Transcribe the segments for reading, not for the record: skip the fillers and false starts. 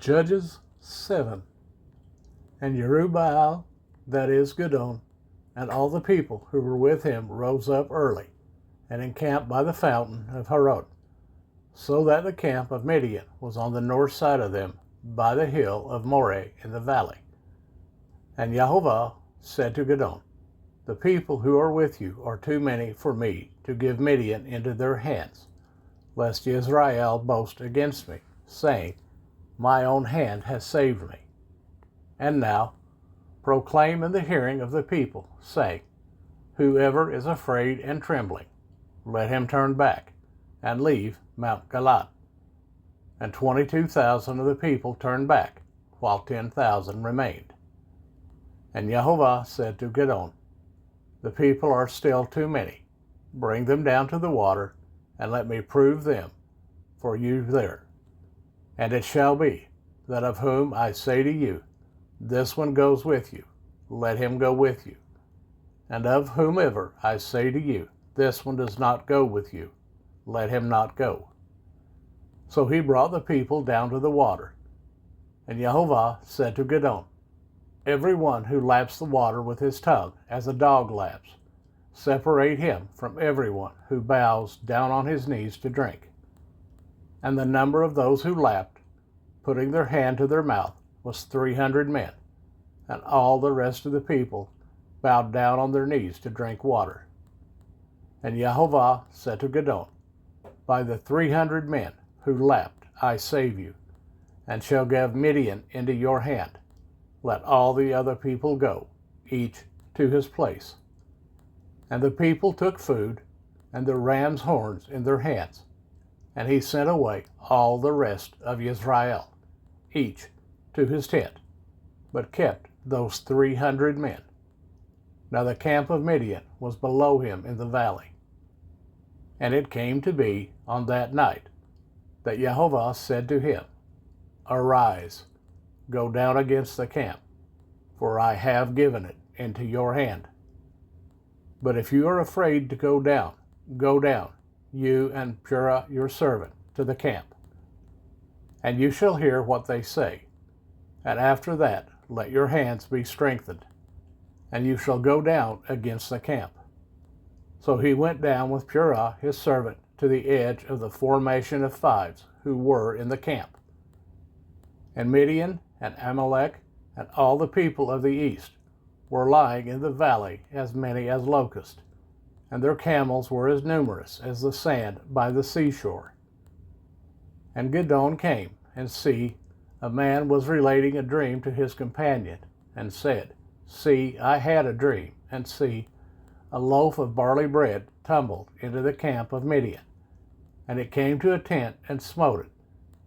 Judges 7. And Jerubbaal, that is Gideon, and all the people who were with him rose up early, and encamped by the fountain of Harod, so that the camp of Midian was on the north side of them, by the hill of Moreh in the valley. And Jehovah said to Gideon, the people who are with you are too many for me to give Midian into their hands, lest Israel boast against me, saying, my own hand has saved me. And now proclaim in the hearing of the people, saying, whoever is afraid and trembling, let him turn back and leave Mount Galaad. And 22,000 of the people turned back, while 10,000 remained. And Jehovah said to Gideon, the people are still too many. Bring them down to the water, and let me prove them for you there. And it shall be, that of whom I say to you, this one goes with you, let him go with you. And of whomever I say to you, this one does not go with you, let him not go. So he brought the people down to the water. And Jehovah said to Gideon, every one who laps the water with his tongue, as a dog laps, separate him from everyone who bows down on his knees to drink. And the number of those who lapped, putting their hand to their mouth, was 300 men, and all the rest of the people bowed down on their knees to drink water. And Jehovah said to Gideon, by the 300 men who lapped I save you, and shall give Midian into your hand. Let all the other people go, each to his place. And the people took food and the ram's horns in their hands, and he sent away all the rest of Israel, each to his tent, but kept those 300 men. Now the camp of Midian was below him in the valley. And it came to be on that night that Jehovah said to him, arise, go down against the camp, for I have given it into your hand. But if you are afraid to go down, you and Purah your servant, to the camp. And you shall hear what they say. And after that, let your hands be strengthened, and you shall go down against the camp. So he went down with Purah his servant to the edge of the formation of fives who were in the camp. And Midian and Amalek and all the people of the east were lying in the valley, as many as locusts, and their camels were as numerous as the sand by the seashore. And Gideon came, and see, a man was relating a dream to his companion, and said, see, I had a dream, and see, a loaf of barley bread tumbled into the camp of Midian, and it came to a tent and smote it,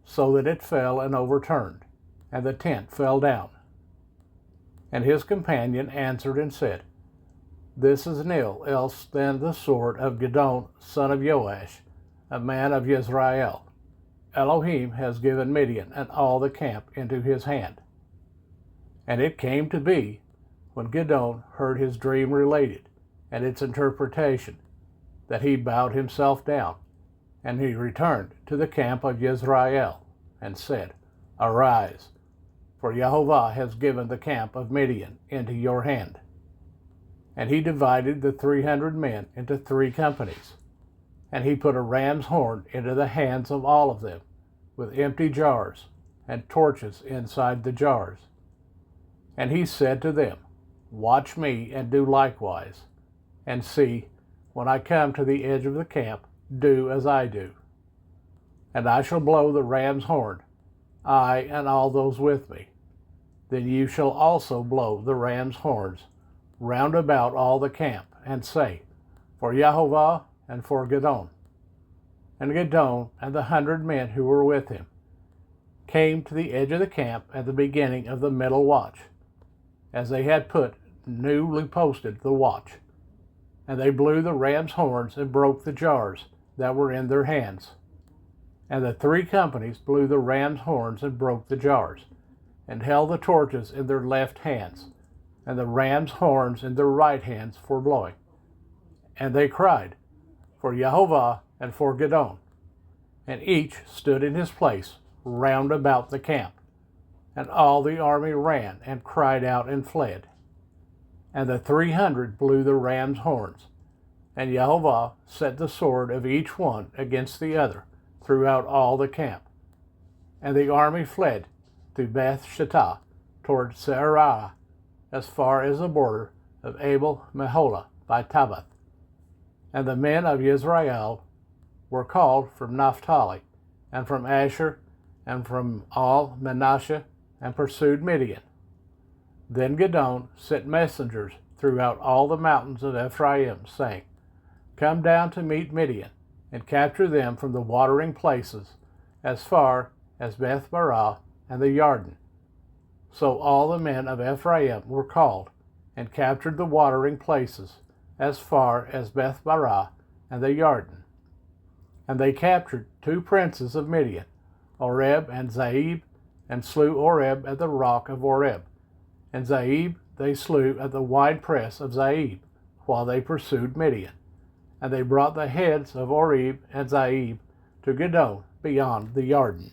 so that it fell and overturned, and the tent fell down. And his companion answered and said, this is nil else than the sword of Gideon, son of Joash, a man of Israel. Elohim has given Midian and all the camp into his hand. And it came to be, when Gideon heard his dream related, and its interpretation, that he bowed himself down, and he returned to the camp of Israel, and said, arise, for Jehovah has given the camp of Midian into your hand. And he divided the 300 men into 3 companies, and he put a ram's horn into the hands of all of them, with empty jars and torches inside the jars. And he said to them, watch me and do likewise, and see, when I come to the edge of the camp, do as I do. And I shall blow the ram's horn, I and all those with me. Then you shall also blow the ram's horns round about all the camp, and say, for Jehovah and for Gideon. And Gideon and the 100 men who were with him came to the edge of the camp at the beginning of the middle watch, as they had newly posted the watch. And they blew the ram's horns and broke the jars that were in their hands. And the 3 companies blew the ram's horns and broke the jars, and held the torches in their left hands, and the ram's horns in their right hands for blowing. And they cried, for Jehovah and for Gideon. And each stood in his place round about the camp, And all the army ran and cried out and fled. And the 300 blew the ram's horns. And Jehovah set the sword of each one against the other throughout all the camp. And the army fled through Beth Shittah toward Seirah, as far as the border of Abel Meholah by Tabbath. And the men of Israel were called from Naphtali, and from Asher, and from all Manasseh, and pursued Midian. Then Gideon sent messengers throughout all the mountains of Ephraim, saying, Come down to meet Midian, and capture them from the watering places, as far as Beth Barah and the Yarden. So all the men of Ephraim were called, and captured the watering places, as far as Beth Barah and the Yarden. And they captured 2 princes of Midian, Oreb and Zeeb, and slew Oreb at the rock of Oreb. And Zeeb they slew at the winepress of Zeeb, while they pursued Midian. And they brought the heads of Oreb and Zeeb to Gideon beyond the Yarden.